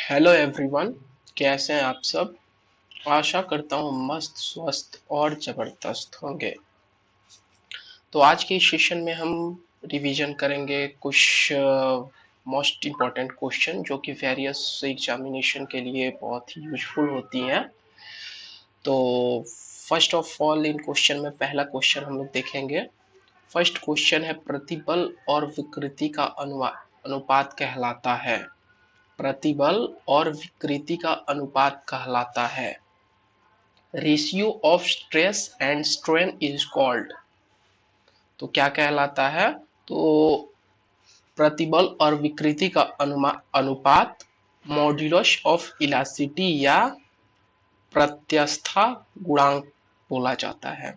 Hello everyone, कैसे हैं आप सब। आशा करता हूँ मस्त स्वस्थ और जबरदस्त होंगे। तो आज के इस सेशन में हम रिवीजन करेंगे कुछ मोस्ट इम्पॉर्टेंट क्वेश्चन जो कि वेरियस एग्जामिनेशन के लिए बहुत ही यूजफुल होती हैं। तो first of all in question में पहला क्वेश्चन हम लोग देखेंगे। फर्स्ट क्वेश्चन है, प्रतिबल और विकृति का अनुपात कहलाता है। प्रतिबल और विकृति का अनुपात कहलाता है। Ratio of stress and strain is called. तो क्या कहलाता है? तो प्रतिबल और विकृति का अनुपात मॉड्यूलस ऑफ इलास्टिसिटी या प्रत्यस्थता गुणांक बोला जाता है।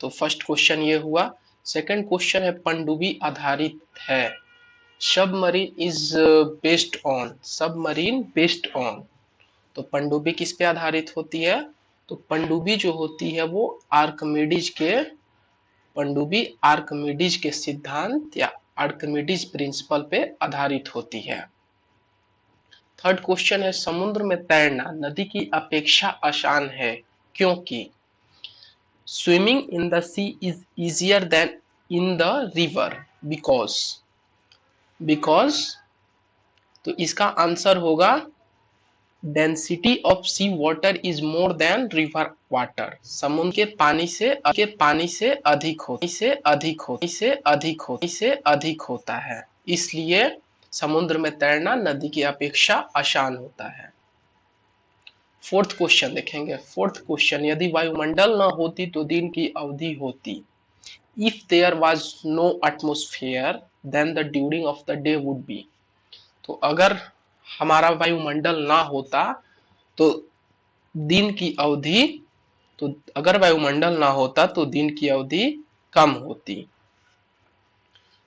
तो फर्स्ट क्वेश्चन ये हुआ। सेकंड क्वेश्चन है, पनडुब्बी आधारित है। Submarine is based on. Submarine based on. तो पनडुब्बी किस पे आधारित होती है? तो पनडुब्बी जो होती है वो आर्किमिडीज के सिद्धांत या आर्किमिडीज प्रिंसिपल पे आधारित होती है। थर्ड क्वेश्चन है, समुद्र में तैरना नदी की अपेक्षा आसान है क्योंकि swimming in the sea is easier than in the river because तो इसका आंसर होगा density of sea water is more than river water. समुद्र के पानी से अधिक होता है, इसलिए समुद्र में तैरना नदी की अपेक्षा आसान होता है। फोर्थ क्वेश्चन देखेंगे। फोर्थ क्वेश्चन, यदि वायुमंडल न होती तो दिन की अवधि होती। If there was no atmosphere then the during of the day would be. तो अगर हमारा वायुमंडल ना होता तो दिन की अवधि अगर वायुमंडल ना होता तो दिन की अवधि कम होती।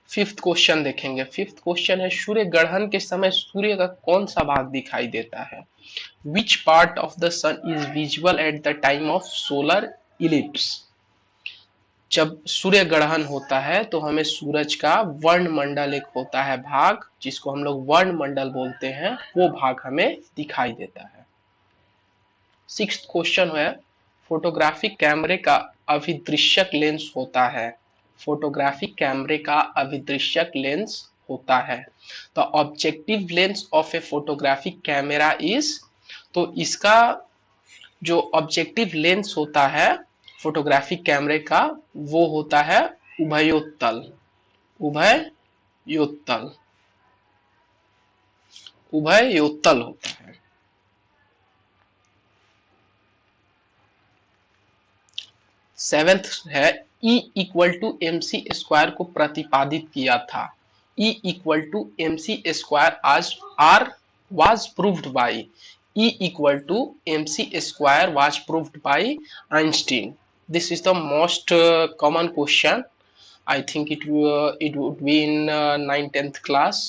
फिफ्थ क्वेश्चन देखेंगे। फिफ्थ क्वेश्चन है, सूर्य ग्रहण के समय सूर्य का कौन सा भाग दिखाई देता है? Which part of the sun is visible at the time of solar eclipse. जब सूर्य ग्रहण होता है तो हमें सूरज का वर्णमंडल एक होता है भाग, जिसको हम लोग वर्णमंडल बोलते हैं, वो भाग हमें दिखाई देता है। सिक्स्थ क्वेश्चन है, फोटोग्राफिक कैमरे का अभिदृश्यक लेंस होता है। फोटोग्राफिक कैमरे का अभिदृश्यक लेंस होता है। The objective lens of A photographic camera is. तो इसका जो ऑब्जेक्टिव लेंस होता है फोटोग्राफिक कैमरे का वो होता है उभयोत्तल। उभयोत्तल उभयोत्तल होता है। सेवेंथ है, E equal to m c square को प्रतिपादित किया था। E equal to m c square आज आर was proved by E equal to mc square was proved by Einstein. This is the most common question. I think it would be in 9th 10th class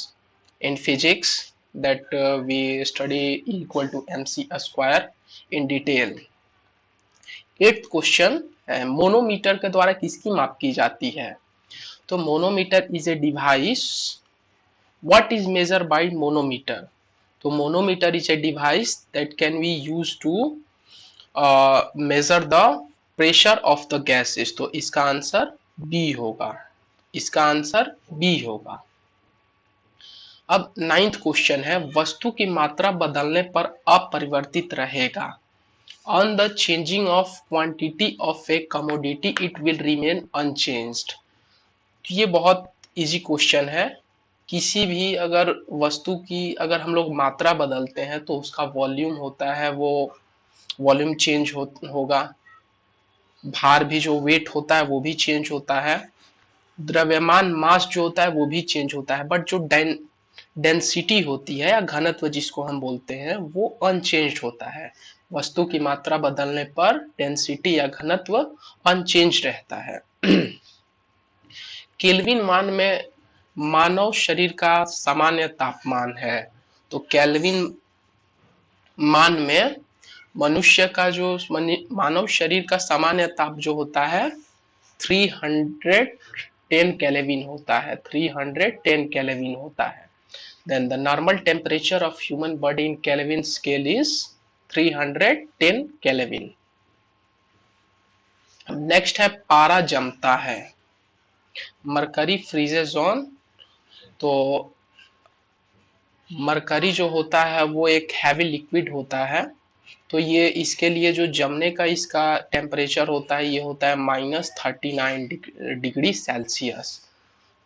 in physics that we study E equal to mc square in detail. 8th question है, manometer के द्वारा किसकी माप की जाती है? तो manometer is a device. What is measure by manometer? तो manometer is a device that can be use to measure the pressure of the gases. तो इसका आंसर बी होगा। इसका आंसर बी होगा। अब 9th क्वेश्चन है, वस्तु की मात्रा बदलने पर अपरिवर्तित रहेगा। On the changing of quantity of a commodity it will remain unchanged. ये बहुत इजी क्वेश्चन है। किसी भी अगर वस्तु की अगर हम लोग मात्रा बदलते हैं तो उसका वॉल्यूम होता है वो वॉल्यूम चेंज होगा। भार भी जो वेट होता है वो भी चेंज होता है। द्रव्यमान मास जो होता है वो भी चेंज होता है, बट जो डेंसिटी होती है या घनत्व जिसको हम बोलते हैं वो अनचेंज होता है। वस्तु की मात्रा बदलने पर डेंसिटी या घनत्व अनचेंज रहता है। केल्विन मान में मानव शरीर का सामान्य तापमान है। तो केल्विन मान में मनुष्य का जो मानव शरीर का सामान्य ताप जो होता है 310 केल्विन होता है। 310 केल्विन होता है। Then the normal temperature of human body in Kelvin scale is 310 Kelvin. Next है पारा जमता है, मरकरी फ्रीजेज ऑन। तो मरकरी जो होता है वो एक हैवी लिक्विड होता है, तो ये इसके लिए जो जमने का इसका टेम्परेचर होता है ये होता है -39 डिग्री सेल्सियस।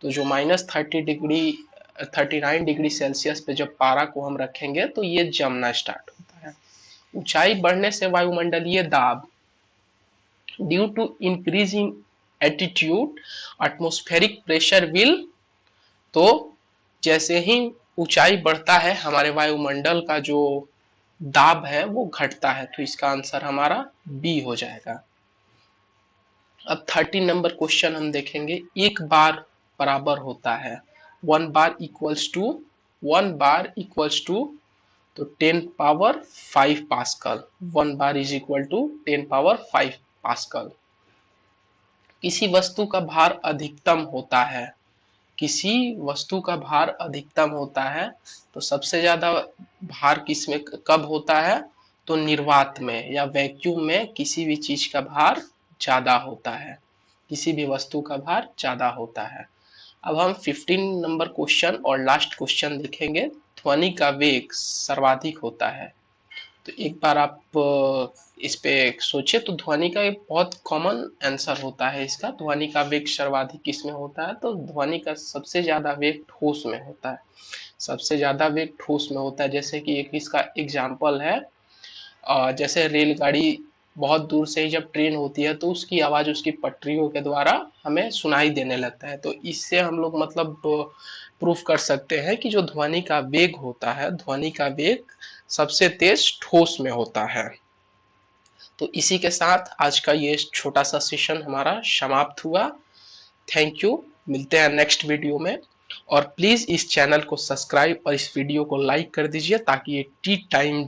तो जो -39 डिग्री सेल्सियस पे जब पारा को हम रखेंगे तो ये जमना स्टार्ट होता है। ऊंचाई बढ़ने से वायुमंडलीय दाब, due to increase in attitude atmospheric pressure will. तो जैसे ही ऊंचाई बढ़ता है हमारे वायुमंडल का जो दाब है वो घटता है, तो इसका आंसर हमारा बी हो जाएगा। अब 13 नंबर क्वेश्चन हम देखेंगे। एक बार बराबर होता है 1 बार इक्वल्स टू तो 10 power 5 pascal. 1 bar is equal to 10 power 5 pascal. किसी वस्तु का भार अधिकतम होता है, किसी वस्तु का भार अधिकतम होता है तो सबसे ज्यादा भार किसमें कब होता है, तो निर्वात में या वैक्यूम में किसी भी चीज का भार ज्यादा होता है, किसी भी वस्तु का भार ज्यादा होता है। अब हम 15 नंबर क्वेश्चन और लास्ट क्वेश्चन देखेंगे। ध्वनि का वेग सर्वाधिक होता है। तो एक बार आप इस पे सोचे तो ध्वनि का एक बहुत कॉमन आंसर होता है इसका। ध्वनि का वेग सर्वाधिक किसमें होता है, तो ध्वनि का सबसे ज्यादा वेग ठोस में होता है, सबसे ज्यादा वेग ठोस में होता है। जैसे कि एक इसका एग्जाम्पल है, जैसे रेलगाड़ी बहुत दूर से ही जब ट्रेन होती है तो उसकी आवाज उसकी पटरियों के द्वारा हमें सुनाई देने लगता है। तो इससे हम लोग मतलब प्रूफ कर सकते हैं कि जो ध्वनि का वेग होता है, ध्वनि का वेग सबसे तेज ठोस में होता है। तो इसी के साथ आज का ये छोटा सा सेशन हमारा समाप्त हुआ। थैंक यू, मिलते हैं नेक्स्ट वीडियो में। और प्लीज इस चैनल को सब्सक्राइब और इस वीडियो को लाइक कर दीजिए ताकि ये टी टाइम